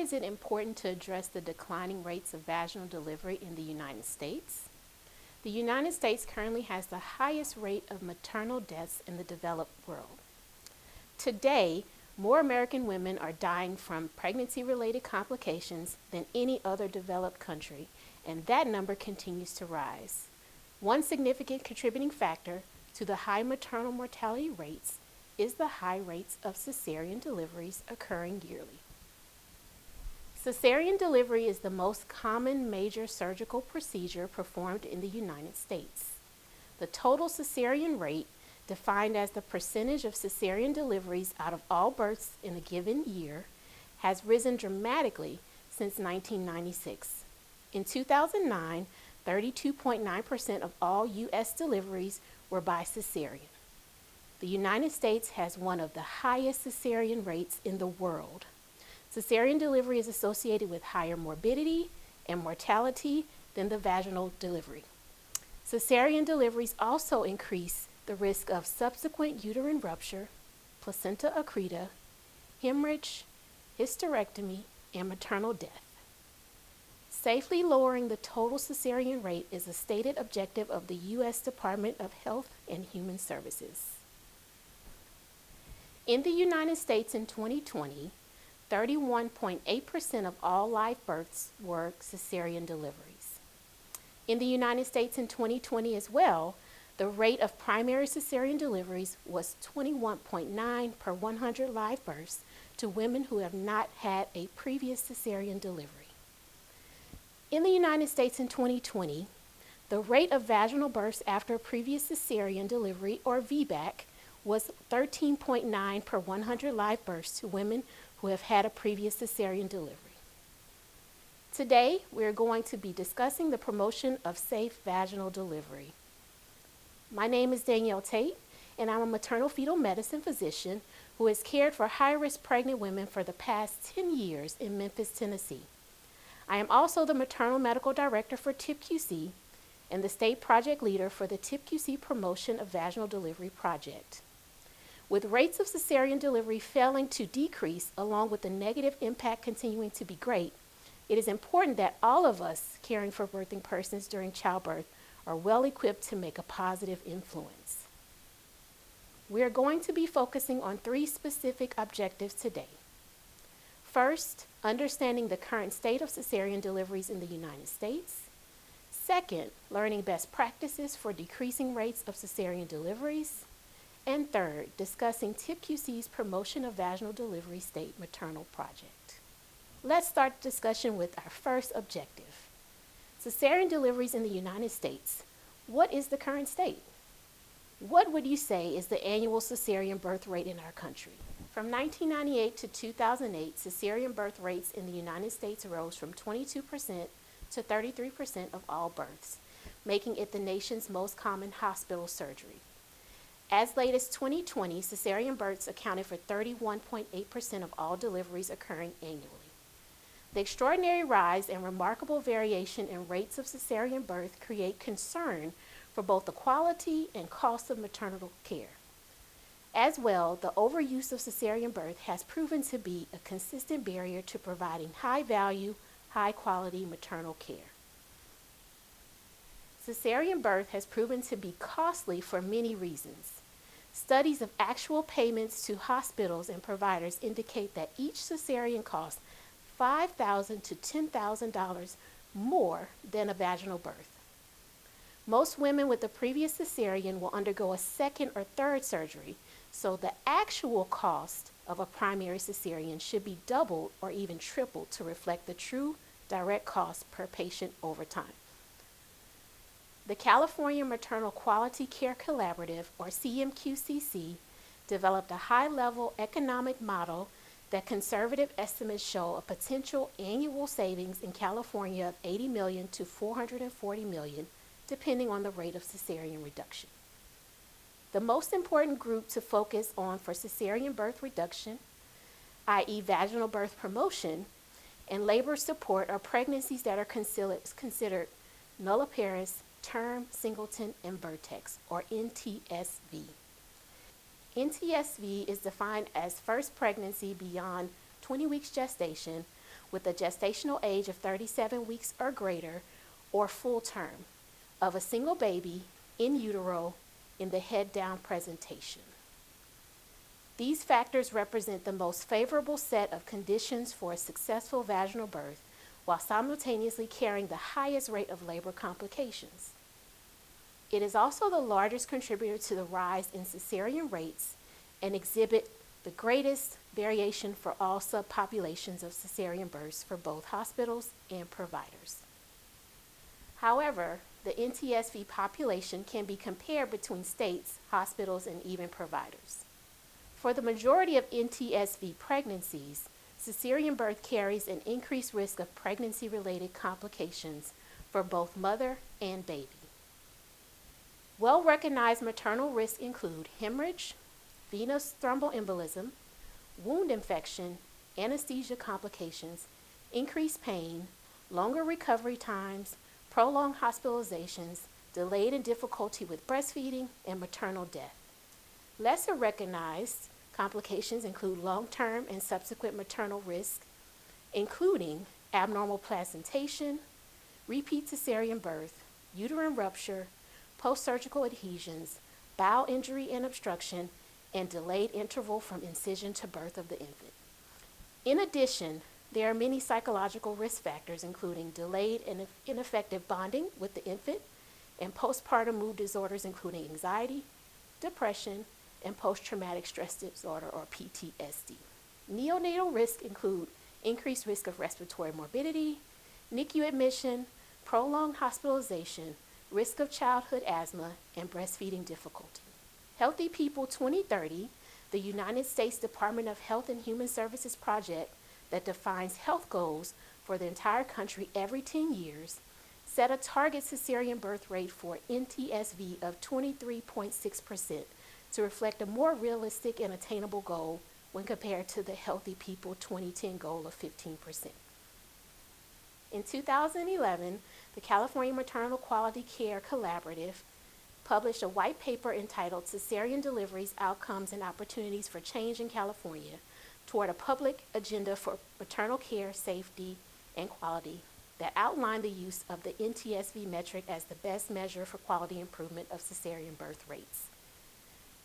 is it important to address the declining rates of vaginal delivery in the United States? The United States currently has the highest rate of maternal deaths in the developed world. Today, more American women are dying from pregnancy-related complications than any other developed country, and that number continues to rise. One significant contributing factor to the high maternal mortality rates is the high rates of cesarean deliveries occurring yearly. Cesarean delivery is the most common major surgical procedure performed in the United States. The total cesarean rate, defined as the percentage of cesarean deliveries out of all births in a given year, has risen dramatically since 1996. In 2009, 32.9% of all U.S. deliveries were by cesarean. The United States has one of the highest cesarean rates in the world. Cesarean delivery is associated with higher morbidity and mortality than the vaginal delivery. Cesarean deliveries also increase the risk of subsequent uterine rupture, placenta accreta, hemorrhage, hysterectomy, and maternal death. Safely lowering the total cesarean rate is a stated objective of the U.S. Department of Health and Human Services. In the United States in 2020, 31.8% of all live births were cesarean deliveries. In the United States in 2020 as well, the rate of primary cesarean deliveries was 21.9 per 100 live births to women who have not had a previous cesarean delivery. In the United States in 2020, the rate of vaginal births after a previous cesarean delivery, or VBAC, was 13.9 per 100 live births to women who have had a previous cesarean delivery. Today, we are going to be discussing the promotion of safe vaginal delivery. My name is Danielle Tate, and I'm a maternal fetal medicine physician who has cared for high-risk pregnant women for the past 10 years in Memphis, Tennessee. I am also the maternal medical director for TIPQC and the state project leader for the TIPQC Promotion of Vaginal Delivery Project. With rates of cesarean delivery failing to decrease, along with the negative impact continuing to be great, it is important that all of us caring for birthing persons during childbirth are well equipped to make a positive influence. We are going to be focusing on 3 specific objectives today. First, understanding the current state of cesarean deliveries in the United States. Second, learning best practices for decreasing rates of cesarean deliveries. And third, discussing TIPQC's Promotion of Vaginal Delivery State Maternal Project. Let's start the discussion with our first objective. Cesarean deliveries in the United States. What is the current state? What would you say is the annual cesarean birth rate in our country? From 1998 to 2008, cesarean birth rates in the United States rose from 22% to 33% of all births, making it the nation's most common hospital surgery. As late as 2020, cesarean births accounted for 31.8% of all deliveries occurring annually. The extraordinary rise and remarkable variation in rates of cesarean birth create concern for both the quality and cost of maternal care. As well, the overuse of cesarean birth has proven to be a consistent barrier to providing high-value, high-quality maternal care. Cesarean birth has proven to be costly for many reasons. Studies of actual payments to hospitals and providers indicate that each cesarean costs $5,000 to $10,000 more than a vaginal birth. Most women with a previous cesarean will undergo a second or third surgery, so the actual cost of a primary cesarean should be doubled or even tripled to reflect the true direct cost per patient over time. The California Maternal Quality Care Collaborative, or CMQCC, developed a high-level economic model that conservative estimates show a potential annual savings in California of $80 million to $440 million, depending on the rate of cesarean reduction. The most important group to focus on for cesarean birth reduction, i.e. vaginal birth promotion, and labor support are pregnancies that are considered nulliparous, term, singleton, and vertex, or NTSV. NTSV is defined as first pregnancy beyond 20 weeks gestation with a gestational age of 37 weeks or greater, or full term, of a single baby in utero in the head-down presentation. These factors represent the most favorable set of conditions for a successful vaginal birth, while simultaneously carrying the highest rate of labor complications. It is also the largest contributor to the rise in cesarean rates and exhibit the greatest variation for all subpopulations of cesarean births for both hospitals and providers. However, the NTSV population can be compared between states, hospitals, and even providers. For the majority of NTSV pregnancies, cesarean birth carries an increased risk of pregnancy-related complications for both mother and baby. Well-recognized maternal risks include hemorrhage, venous thromboembolism, wound infection, anesthesia complications, increased pain, longer recovery times, prolonged hospitalizations, delayed and difficulty with breastfeeding, and maternal death. Lesser recognized complications include long-term and subsequent maternal risk, including abnormal placentation, repeat cesarean birth, uterine rupture, post-surgical adhesions, bowel injury and obstruction, and delayed interval from incision to birth of the infant. In addition, there are many psychological risk factors, including delayed and ineffective bonding with the infant and postpartum mood disorders, including anxiety, depression, and post-traumatic stress disorder, or PTSD. Neonatal risks include increased risk of respiratory morbidity, NICU admission, prolonged hospitalization, risk of childhood asthma, and breastfeeding difficulty. Healthy People 2030, the United States Department of Health and Human Services project that defines health goals for the entire country every 10 years, set a target cesarean birth rate for NTSV of 23.6% to reflect a more realistic and attainable goal when compared to the Healthy People 2010 goal of 15%. In 2011, the California Maternal Quality Care Collaborative published a white paper entitled Cesarean Deliveries, Outcomes and Opportunities for Change in California toward a public agenda for maternal care, safety, and quality that outlined the use of the NTSV metric as the best measure for quality improvement of cesarean birth rates.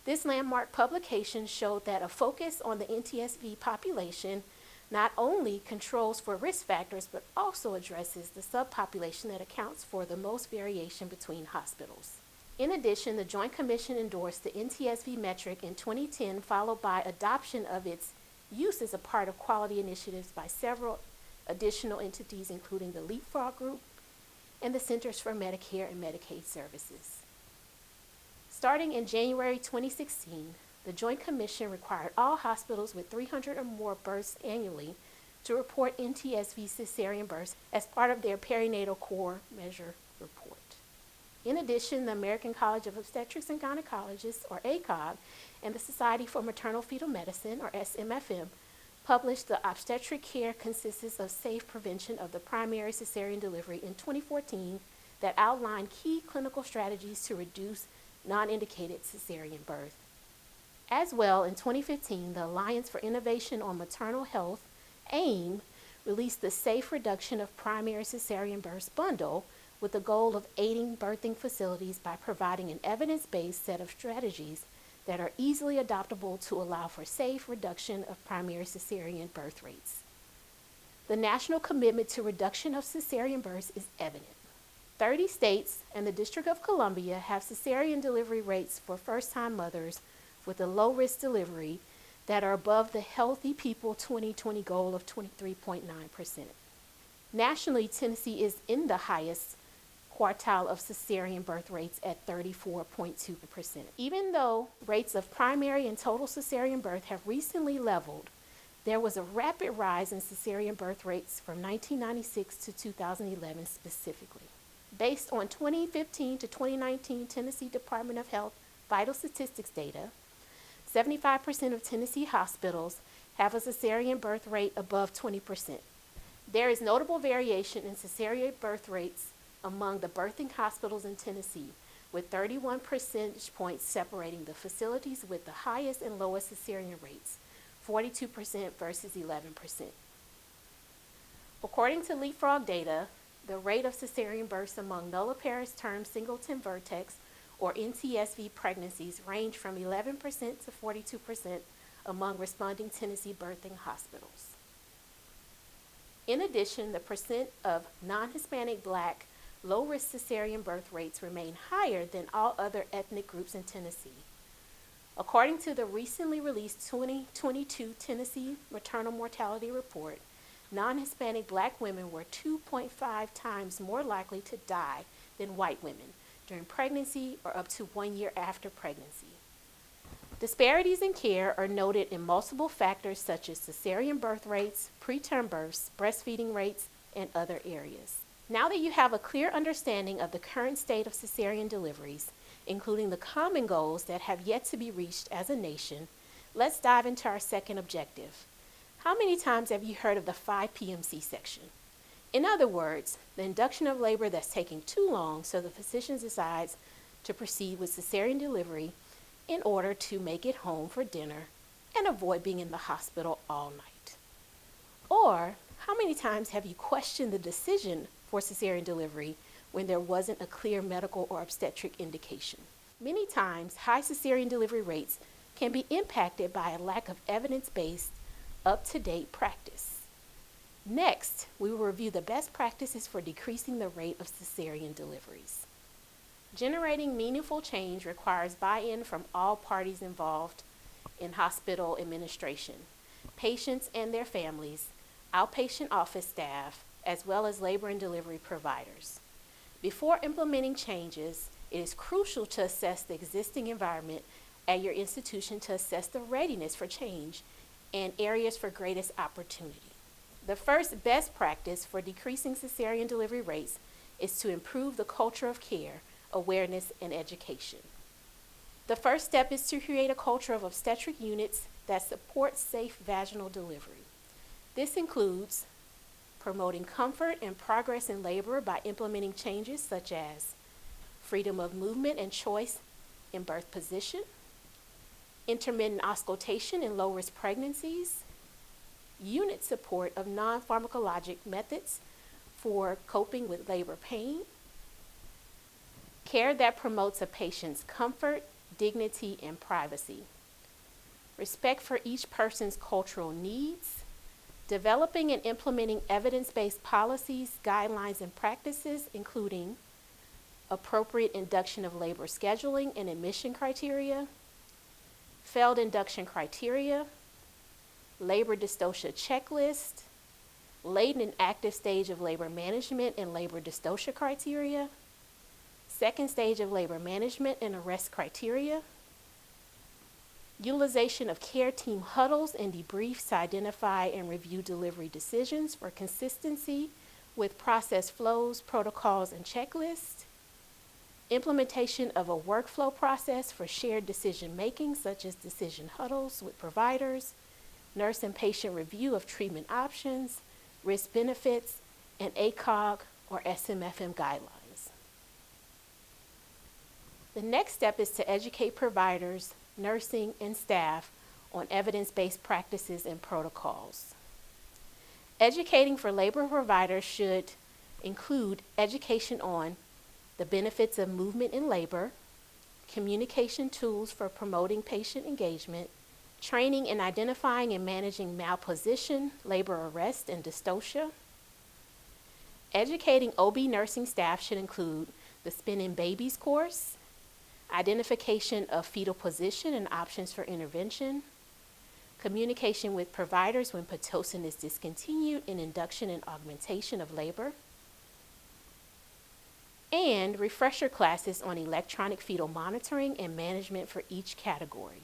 This landmark publication showed that a focus on the NTSV population not only controls for risk factors, but also addresses the subpopulation that accounts for the most variation between hospitals. In addition, the Joint Commission endorsed the NTSV metric in 2010, followed by adoption of its use as a part of quality initiatives by several additional entities, including the Leapfrog Group and the Centers for Medicare and Medicaid Services. Starting in January 2016, the Joint Commission required all hospitals with 300 or more births annually to report NTSV cesarean births as part of their perinatal core measure report. In addition, the American College of Obstetrics and Gynecologists, or ACOG, and the Society for Maternal Fetal Medicine, or SMFM, published The Obstetric Care Consists of Safe Prevention of the Primary Cesarean Delivery in 2014 that outlined key clinical strategies to reduce non-indicated cesarean birth. As well, in 2015, the Alliance for Innovation on Maternal Health, AIM, released the Safe Reduction of Primary Cesarean Births bundle with the goal of aiding birthing facilities by providing an evidence-based set of strategies that are easily adoptable to allow for safe reduction of primary cesarean birth rates. The national commitment to reduction of cesarean births is evident. 30 states and the District of Columbia have cesarean delivery rates for first-time mothers with a low-risk delivery that are above the Healthy People 2020 goal of 23.9%. Nationally, Tennessee is in the highest quartile of cesarean birth rates at 34.2%. Even though rates of primary and total cesarean birth have recently leveled, there was a rapid rise in cesarean birth rates from 1996 to 2011 specifically. Based on 2015 to 2019 Tennessee Department of Health vital statistics data, 75% of Tennessee hospitals have a cesarean birth rate above 20%. There is notable variation in cesarean birth rates among the birthing hospitals in Tennessee, with 31 percentage points separating the facilities with the highest and lowest cesarean rates, 42% versus 11%. According to Leapfrog data, the rate of cesarean births among nulliparous term singleton vertex or NTSV pregnancies range from 11% to 42% among responding Tennessee birthing hospitals. In addition, the percent of non-Hispanic Black low-risk cesarean birth rates remain higher than all other ethnic groups in Tennessee. According to the recently released 2022 Tennessee Maternal Mortality Report, non-Hispanic Black women were 2.5 times more likely to die than white women during pregnancy or up to 1 year after pregnancy. Disparities in care are noted in multiple factors such as cesarean birth rates, preterm births, breastfeeding rates, and other areas. Now that you have a clear understanding of the current state of cesarean deliveries, including the common goals that have yet to be reached as a nation, let's dive into our second objective. How many times have you heard of the 5 p.m. C-section? In other words, the induction of labor that's taking too long, so the physician decides to proceed with cesarean delivery in order to make it home for dinner and avoid being in the hospital all night. Or, how many times have you questioned the decision for cesarean delivery when there wasn't a clear medical or obstetric indication? Many times, high cesarean delivery rates can be impacted by a lack of evidence-based, up-to-date practice. Next, we will review the best practices for decreasing the rate of cesarean deliveries. Generating meaningful change requires buy-in from all parties involved in hospital administration, patients and their families, outpatient office staff, as well as labor and delivery providers. Before implementing changes, it is crucial to assess the existing environment at your institution to assess the readiness for change and areas for greatest opportunity. The first best practice for decreasing cesarean delivery rates is to improve the culture of care, awareness, and education. The first step is to create a culture of obstetric units that support safe vaginal delivery. This includes promoting comfort and progress in labor by implementing changes such as freedom of movement and choice in birth position, intermittent auscultation in low-risk pregnancies, unit support of non-pharmacologic methods for coping with labor pain, care that promotes a patient's comfort, dignity, and privacy, respect for each person's cultural needs, developing and implementing evidence-based policies, guidelines, and practices, including appropriate induction of labor scheduling and admission criteria, failed induction criteria, labor dystocia checklist, latent and active stage of labor management and labor dystocia criteria, second stage of labor management and arrest criteria, utilization of care team huddles and debriefs to identify and review delivery decisions for consistency with process flows, protocols, and checklists, implementation of a workflow process for shared decision making, such as decision huddles with providers, nurse and patient review of treatment options, risk benefits, and ACOG or SMFM guidelines. The next step is to educate providers, nursing, and staff on evidence-based practices and protocols. Educating for labor providers should include education on the benefits of movement in labor, communication tools for promoting patient engagement, training in identifying and managing malposition, labor arrest, and dystocia. Educating OB nursing staff should include the Spinning Babies course, identification of fetal position and options for intervention, communication with providers when Pitocin is discontinued, and induction and augmentation of labor, and refresher classes on electronic fetal monitoring and management for each category.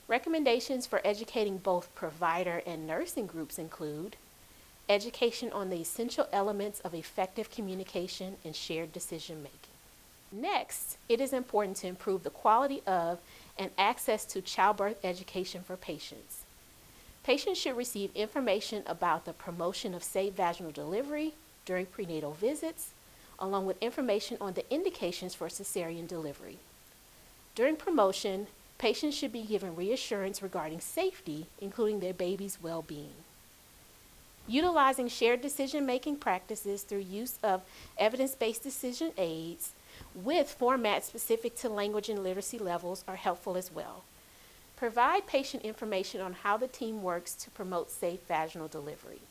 Recommendations for educating both provider and nursing groups include education on the essential elements of effective communication and shared decision making. Next, it is important to improve the quality of and access to childbirth education for patients. Patients should receive information about the promotion of safe vaginal delivery during prenatal visits, along with information on the indications for cesarean delivery. During promotion, patients should be given reassurance regarding safety, including their baby's well-being. Utilizing shared decision-making practices through use of evidence-based decision aids with formats specific to language and literacy levels are helpful as well. Provide patient information on how the team works to promote safe vaginal delivery.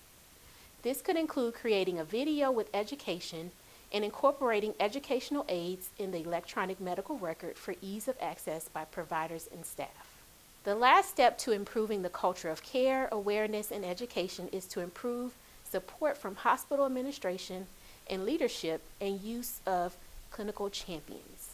This could include creating a video with education and incorporating educational aids in the electronic medical record for ease of access by providers and staff. The last step to improving the culture of care, awareness, and education is to improve support from hospital administration and leadership and use of clinical champions.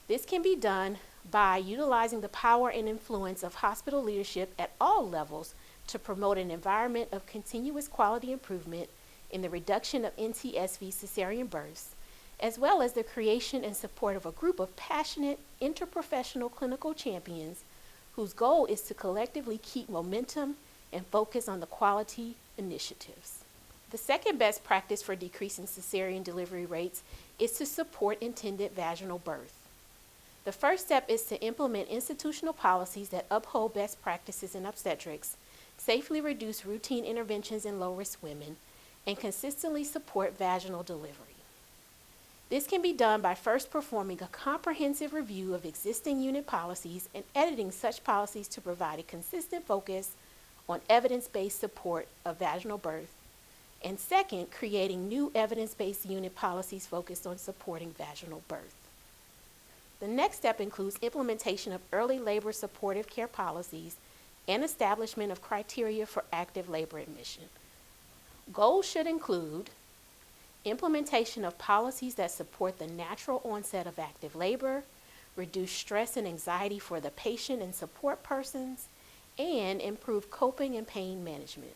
This can be done by utilizing the power and influence of hospital leadership at all levels to promote an environment of continuous quality improvement in the reduction of NTSV cesarean births, as well as the creation and support of a group of passionate, interprofessional clinical champions whose goal is to collectively keep momentum and focus on the quality initiatives. The second best practice for decreasing cesarean delivery rates is to support intended vaginal birth. The first step is to implement institutional policies that uphold best practices in obstetrics, safely reduce routine interventions in low-risk women, and consistently support vaginal delivery. This can be done by first performing a comprehensive review of existing unit policies and editing such policies to provide a consistent focus on evidence-based support of vaginal birth, and second, creating new evidence-based unit policies focused on supporting vaginal birth. The next step includes implementation of early labor supportive care policies and establishment of criteria for active labor admission. Goals should include implementation of policies that support the natural onset of active labor, reduce stress and anxiety for the patient and support persons, and improve coping and pain management.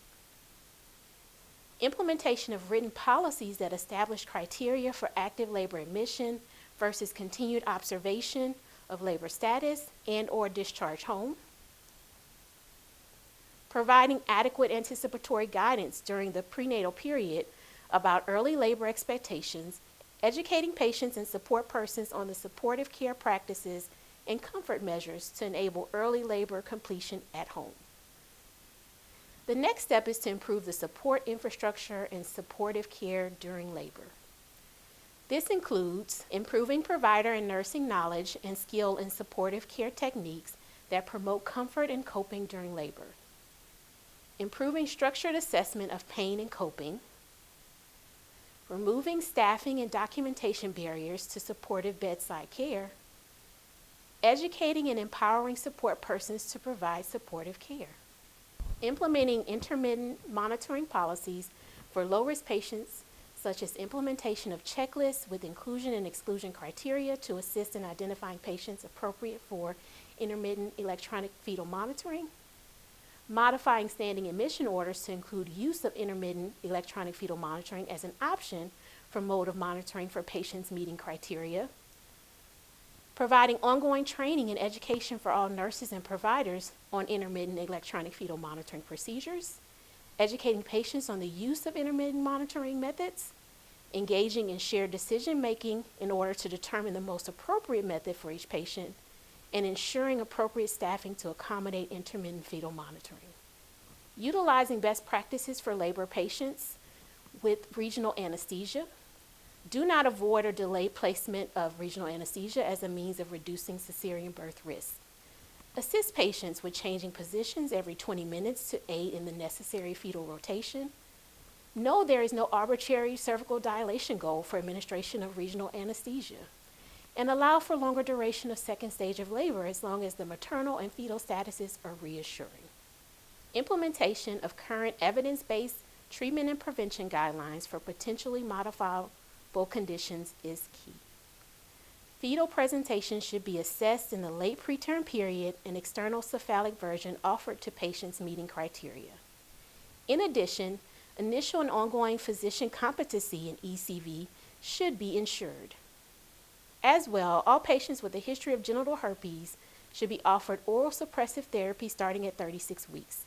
Implementation of written policies that establish criteria for active labor admission versus continued observation of labor status and/or discharge home. Providing adequate anticipatory guidance during the prenatal period about early labor expectations, educating patients and support persons on the supportive care practices and comfort measures to enable early labor completion at home. The next step is to improve the support infrastructure and supportive care during labor. This includes improving provider and nursing knowledge and skill in supportive care techniques that promote comfort and coping during labor. Improving structured assessment of pain and coping. Removing staffing and documentation barriers to supportive bedside care. Educating and empowering support persons to provide supportive care. Implementing intermittent monitoring policies for low-risk patients, such as implementation of checklists with inclusion and exclusion criteria to assist in identifying patients appropriate for intermittent electronic fetal monitoring. Modifying standing admission orders to include use of intermittent electronic fetal monitoring as an option for mode of monitoring for patients meeting criteria. Providing ongoing training and education for all nurses and providers on intermittent electronic fetal monitoring procedures. Educating patients on the use of intermittent monitoring methods. Engaging in shared decision-making in order to determine the most appropriate method for each patient, and ensuring appropriate staffing to accommodate intermittent fetal monitoring. Utilizing best practices for labor patients with regional anesthesia. Do not avoid or delay placement of regional anesthesia as a means of reducing cesarean birth risk. Assist patients with changing positions every 20 minutes to aid in the necessary fetal rotation. No, there is no arbitrary cervical dilation goal for administration of regional anesthesia, and allow for longer duration of second stage of labor as long as the maternal and fetal statuses are reassuring. Implementation of current evidence-based treatment and prevention guidelines for potentially modifiable conditions is key. Fetal presentation should be assessed in the late preterm period and external cephalic version offered to patients meeting criteria. In addition, initial and ongoing physician competency in ECV should be ensured. As well, all patients with a history of genital herpes should be offered oral suppressive therapy starting at 36 weeks,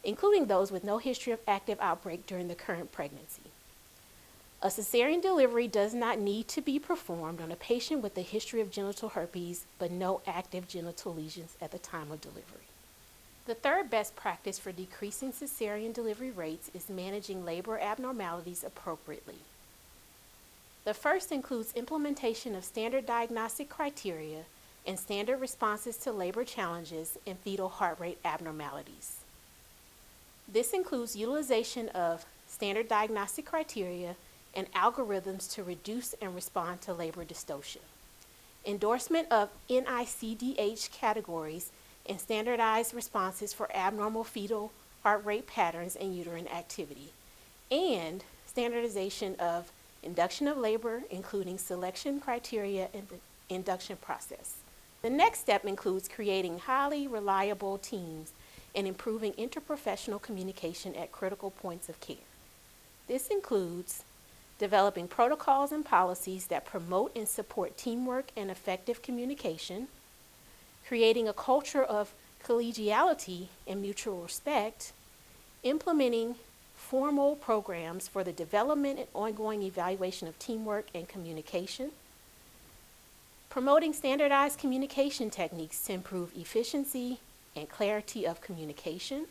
including those with no history of active outbreak during the current pregnancy. A cesarean delivery does not need to be performed on a patient with a history of genital herpes but no active genital lesions at the time of delivery. The third best practice for decreasing cesarean delivery rates is managing labor abnormalities appropriately. The first includes implementation of standard diagnostic criteria and standard responses to labor challenges and fetal heart rate abnormalities. This includes utilization of standard diagnostic criteria and algorithms to reduce and respond to labor dystocia, endorsement of NICDH categories and standardized responses for abnormal fetal heart rate patterns and uterine activity, and standardization of induction of labor, including selection criteria and the induction process. The next step includes creating highly reliable teams and improving interprofessional communication at critical points of care. This includes developing protocols and policies that promote and support teamwork and effective communication, creating a culture of collegiality and mutual respect, implementing formal programs for the development and ongoing evaluation of teamwork and communication, promoting standardized communication techniques to improve efficiency and clarity of communication,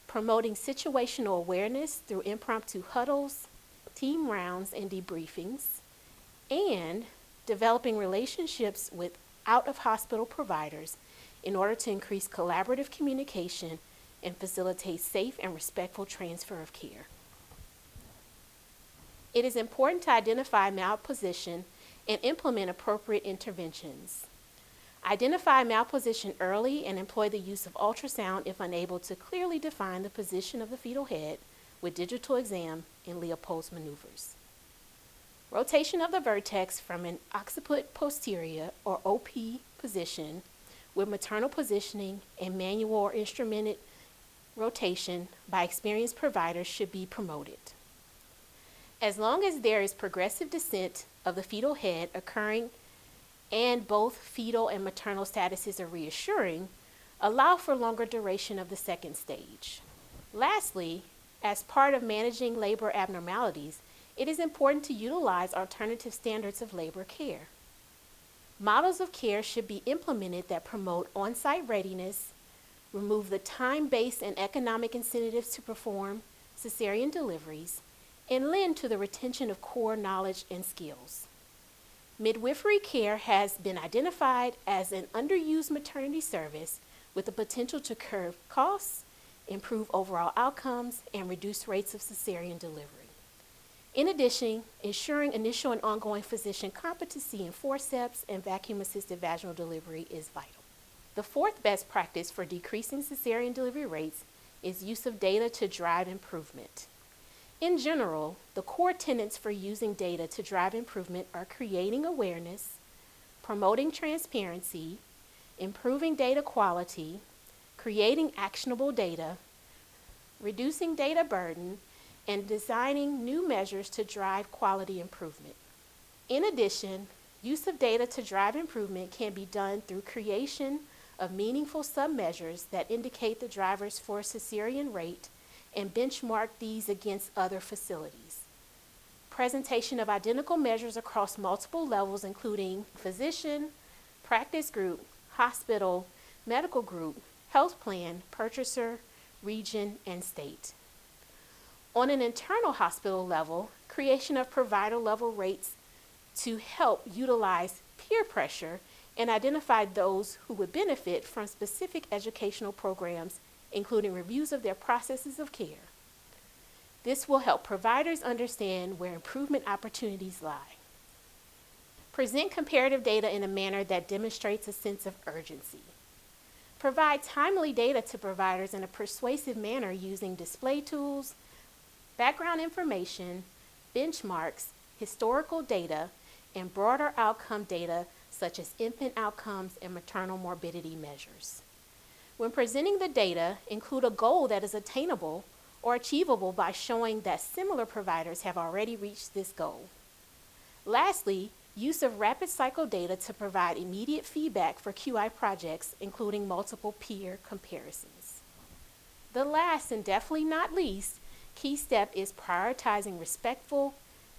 promoting situational awareness through impromptu huddles, team rounds, and debriefings, and developing relationships with out-of-hospital providers in order to increase collaborative communication and facilitate safe and respectful transfer of care. It is important to identify malposition and implement appropriate interventions. Identify malposition early and employ the use of ultrasound if unable to clearly define the position of the fetal head with digital exam and Leopold's maneuvers. Rotation of the vertex from an occiput posterior or OP position with maternal positioning and manual or instrumented rotation by experienced providers should be promoted. As long as there is progressive descent of the fetal head occurring and both fetal and maternal statuses are reassuring, allow for longer duration of the second stage. Lastly, as part of managing labor abnormalities, it is important to utilize alternative standards of labor care. Models of care should be implemented that promote on-site readiness, remove the time-based and economic incentives to perform cesarean deliveries, and lend to the retention of core knowledge and skills. Midwifery care has been identified as an underused maternity service with the potential to curb costs, improve overall outcomes, and reduce rates of cesarean delivery. In addition, ensuring initial and ongoing physician competency in forceps and vacuum-assisted vaginal delivery is vital. The fourth best practice for decreasing cesarean delivery rates is use of data to drive improvement. In general, the core tenets for using data to drive improvement are creating awareness, promoting transparency, improving data quality, creating actionable data, reducing data burden, and designing new measures to drive quality improvement. In addition, use of data to drive improvement can be done through creation of meaningful submeasures that indicate the drivers for cesarean rate and benchmark these against other facilities. Presentation of identical measures across multiple levels, including physician, practice group, hospital, medical group, health plan, purchaser, region, and state. On an internal hospital level, creation of provider level rates to help utilize peer pressure and identify those who would benefit from specific educational programs, including reviews of their processes of care. This will help providers understand where improvement opportunities lie. Present comparative data in a manner that demonstrates a sense of urgency. Provide timely data to providers in a persuasive manner using display tools, background information, benchmarks, historical data, and broader outcome data such as infant outcomes and maternal morbidity measures. When presenting the data, include a goal that is attainable or achievable by showing that similar providers have already reached this goal. Lastly, use of rapid cycle data to provide immediate feedback for QI projects, including multiple peer comparisons. The last and definitely not least key step is prioritizing respectful,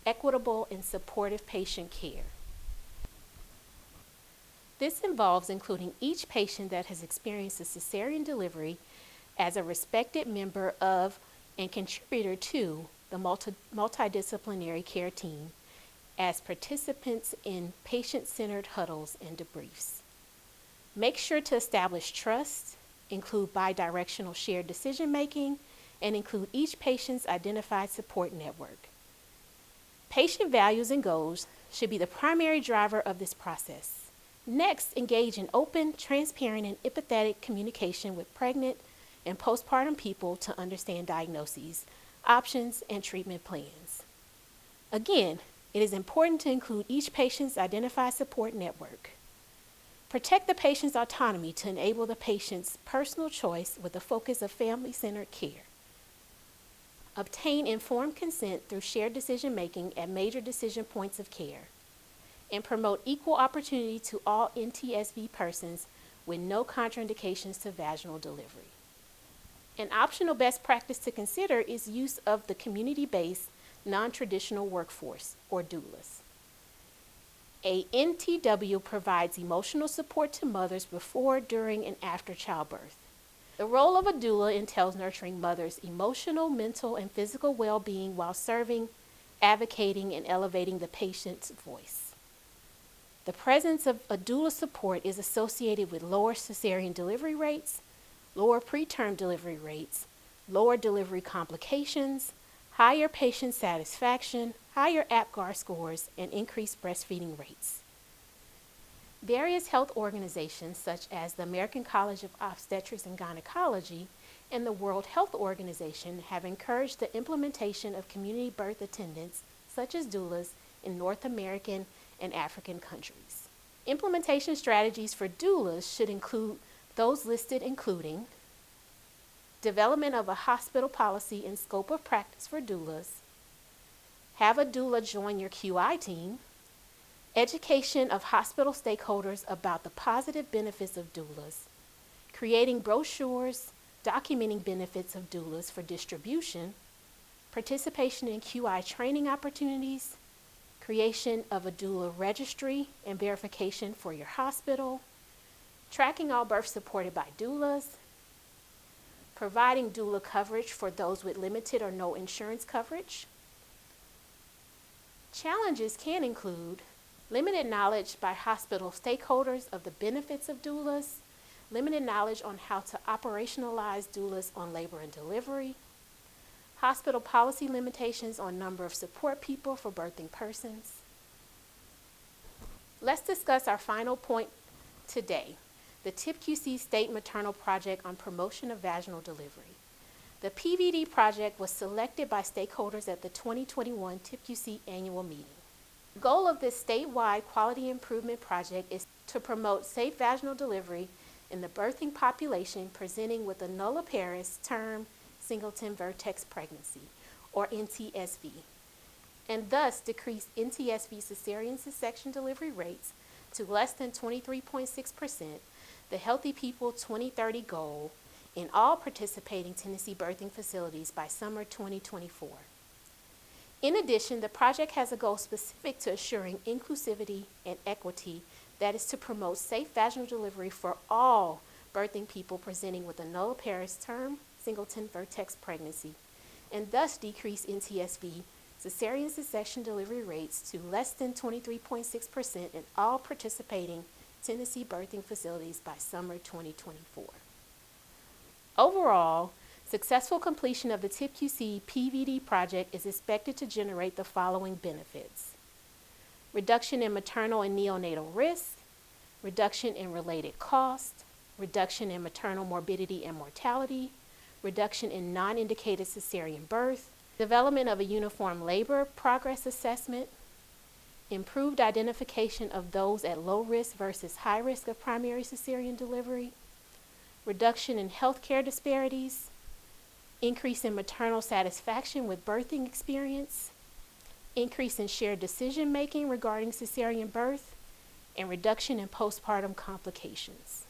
equitable, and supportive patient care. This involves including each patient that has experienced a cesarean delivery as a respected member of and contributor to the multidisciplinary care team as participants in patient-centered huddles and debriefs. Make sure to establish trust, include bidirectional shared decision-making, and include each patient's identified support network. Patient values and goals should be the primary driver of this process. Next, engage in open, transparent, and empathetic communication with pregnant and postpartum people to understand diagnoses, options, and treatment plans. Again, it is important to include each patient's identified support network. Protect the patient's autonomy to enable the patient's personal choice with a focus of family-centered care. Obtain informed consent through shared decision-making at major decision points of care, and promote equal opportunity to all NTSV persons with no contraindications to vaginal delivery. An optional best practice to consider is use of the community-based non-traditional workforce, or doulas. A NTW provides emotional support to mothers before, during, and after childbirth. The role of a doula entails nurturing mothers' emotional, mental, and physical well-being while serving, advocating, and elevating the patient's voice. The presence of a doula support is associated with lower cesarean delivery rates, lower preterm delivery rates, lower delivery complications, higher patient satisfaction, higher APGAR scores, and increased breastfeeding rates. Various health organizations, such as the American College of Obstetrics and Gynecology and the World Health Organization, have encouraged the implementation of community birth attendants, such as doulas, in North American and African countries. Implementation strategies for doulas should include those listed, including development of a hospital policy and scope of practice for doulas, have a doula join your QI team, education of hospital stakeholders about the positive benefits of doulas, creating brochures documenting benefits of doulas for distribution, participation in QI training opportunities, creation of a doula registry and verification for your hospital, tracking all births supported by doulas, providing doula coverage for those with limited or no insurance coverage. Challenges can include limited knowledge by hospital stakeholders of the benefits of doulas, limited knowledge on how to operationalize doulas on labor and delivery, hospital policy limitations on number of support people for birthing persons. Let's discuss our final point today, the TIPQC State Maternal Project on Promotion of Vaginal Delivery. The PVD project was selected by stakeholders at the 2021 TIPQC annual meeting. The goal of this statewide quality improvement project is to promote safe vaginal delivery in the birthing population presenting with a nulliparous term singleton vertex pregnancy, or NTSV, and thus decrease NTSV cesarean section delivery rates to less than 23.6%, the Healthy People 2030 goal in all participating Tennessee birthing facilities by summer 2024. In addition, the project has a goal specific to assuring inclusivity and equity that is to promote safe vaginal delivery for all birthing people presenting with a nulliparous term singleton vertex pregnancy, and thus decrease NTSV cesarean section delivery rates to less than 23.6% in all participating Tennessee birthing facilities by summer 2024. Overall, successful completion of the TIPQC PVD project is expected to generate the following benefits: reduction in maternal and neonatal risk, reduction in related costs, reduction in maternal morbidity and mortality, reduction in non-indicated cesarean birth, development of a uniform labor progress assessment, improved identification of those at low risk versus high risk of primary cesarean delivery, reduction in healthcare disparities, increase in maternal satisfaction with birthing experience, increase in shared decision making regarding cesarean birth, and reduction in postpartum complications.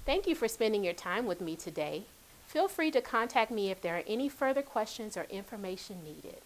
Thank you for spending your time with me today. Feel free to contact me if there are any further questions or information needed.